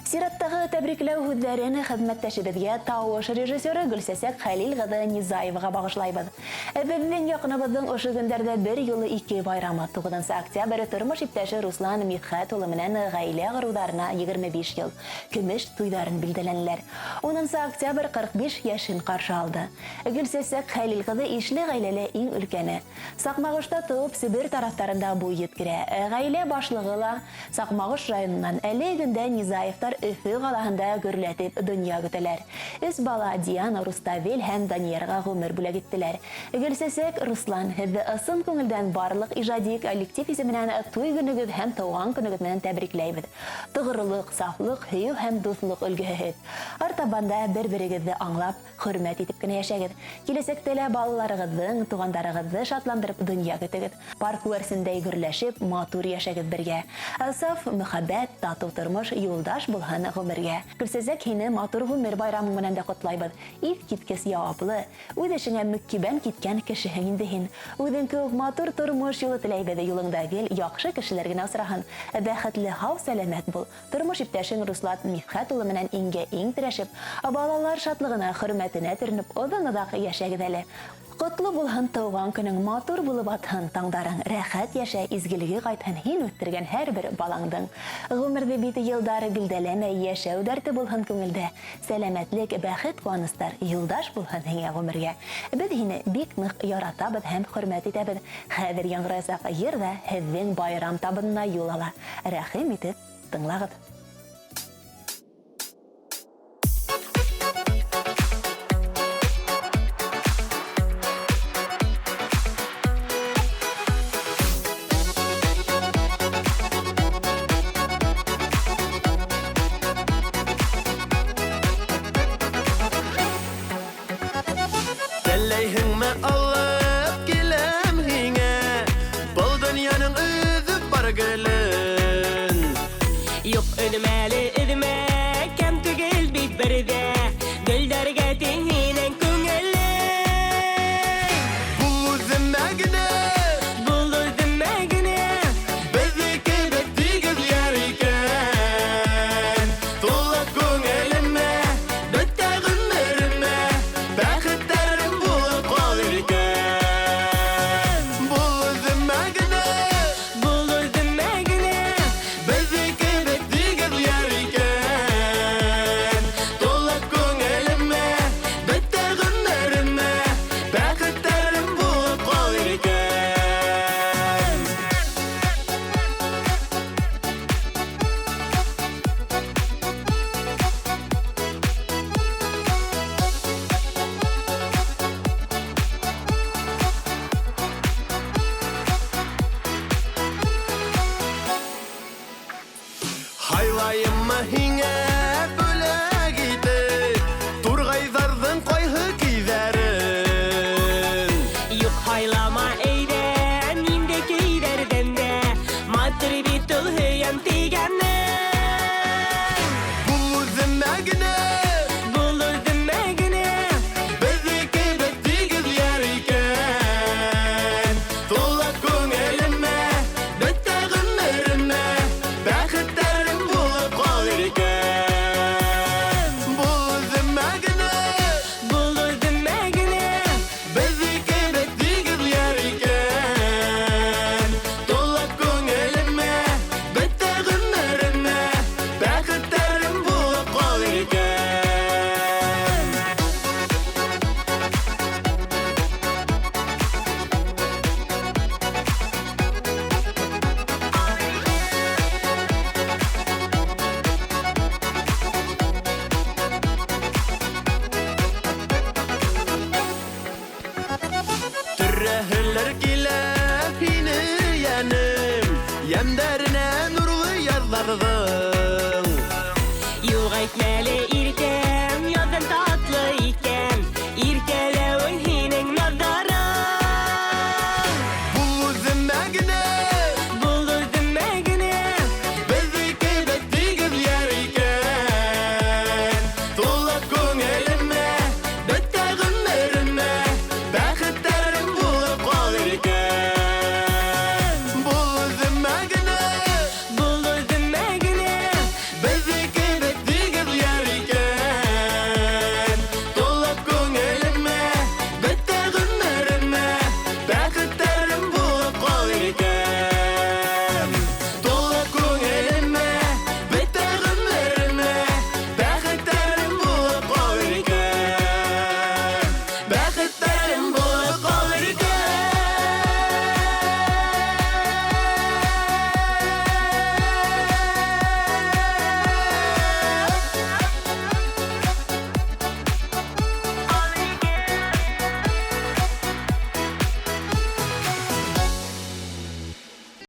Сираттағы тәбрикләү һүҙҙәрен хеҙмәттәшебеҙгә тауыш режиссеры Гөлсәсәк Хәлил ҡыҙы Низаеваға бағышлайбыҙ. Беҙҙең яҡыныбыҙҙың ошо көндәрҙә бер юлы ике байрамы. 9 октябрь тормош иптәше Руслан Мидхәт улы менән ғаилә ғыруҙарына 25 йыл. Көмөш туйҙарын билдәләнеләр. 10 октябрь 45 йәшен ҡаршы алды. Гөлсәсәк Хәлил ҡыҙы ишле ғаиләле иң өлкәне. Саҡмағышта тыуып Себер тарафтарында буй еткерә. Ғаилә башлығы ла Саҡмағыш районынан әле көндә Низаевтар Өфө ҡалаһында гөрләтеп донъя көтәләр. 3 бала Диана, Руставел һәм Даниярға ғүмер бүләк иттеләр. Гөлсәсәк, Руслан, һеҙҙе ысын күңелдән барлыҡ ижади коллектив исеменән туй көнөгөҙ һәм тыуған көнөгөҙ менән тәбрикләйбеҙ. Тоғролоҡ, сафлыҡ, һөйөү һәм дуҫлыҡ өлгөһөһөҙ. Артабанда бер-берегеҙҙе аңлап, хөрмәт итеп кенә йәшәгеҙ. Киләсәктә лә балаларығыҙҙың, туғандарығыҙҙы шатландырып донъя көтөгөҙ. Парк күрсендәй гөрләшеп, матур йәшәгеҙ бергә. Саф, мөхәббәт, татыу тормош, юлдаш булһын ғүмергә. Гөлсәсәк, һине матур ғүмер байрамың менән дә ҡотлайбыҙ. Иҫ киткес яуаплы, үҙ эшеңә мөккибән киткән кешеһең инде һин. Үҙең кеүек матур тормош юлы теләйбеҙ. Юлыңда гел яҡшы кешеләр генә осраһын. Бәхетле, һау, сәләмәт бул. Тормош иптәшең Руслан Мидхәт улы менән иңгә-иң терәшеп, балалар шатлығына, хөрмәтенә төрөнөп, оҙон-оҙаҡ йәшәгеҙ әле. Ҡотло булһын тыуған көнөң, матур булып атһын таңдарың, рәхәт йәшә, изгелеге ҡайтһын һин үҫтергән һәр бер балаңдың. Ғүмерҙе бит йылдары билдәләмәй, йәшәү дәрте булһын күңелдә. Сәләмәтлек, бәхет, ҡыуаныстар, юлдаш булһын һиңә ғүмергә. Беҙ һине бик ныҡ яратабыҙ һәм хөрмәт итәбеҙ. Хәҙер яңғыраясаҡ йыр ҙа һеҙҙең байрам табынына юл ала. Рәхим итеп тыңлағыҙ. Теләйһеңме алып киләм һиңә, был донъяның өҙөп бар гөлөн. Юҡ, өҙмә, кәм түгел бит берҙә, гөлдәргә тең һинең күңелең. Бул үҙемә генә, беҙҙеке бит тигеҙ яр икән. Тулы күңелемә, бөтә ғүмеремә, бәхеттәрем булып ҡалыр икән. Бул үҙемә генә, беҙҙеке бит тигеҙ яр икән. Тулы күңелемә, бөтә ғүмеремә, бәхеттәрем булып ҡалыр икән. Һайлайыммы һиңә бүләк итеп, турғайҙарҙың ҡайһы көйҙәрен. Юҡ, һайлама әйҙә, ниндәй көйҙәрҙән дә, матур бит ул һөйәм тигәне. Бул үҙемә генә, беҙҙеке бит тигеҙ яр икән. Тулы күңелемә, бөтә ғүмеремә, бәхеттәрем булып ҡалыр икән. Бул үҙемә генә, беҙҙеке бит тигеҙ яр икән. Тулы күңелемә, бөтә ғүмеремә, бәхеттәрем булып ҡалыр икән. Төрәһеләр килә һине йәнем, йәмдәренә нурлы яҙҙарҙың. Юҡ, әйтмәле иркәм, яҙым татлы икән, иркәләүең һинең наҙҙарың. Бул үҙемә генә, беҙҙеке бит тигеҙ яр икән. Тулы күңелемә, бөтә ғүмеремә, бәхеттәрем булып ҡалыр икән. Бул үҙемә генә, бақыт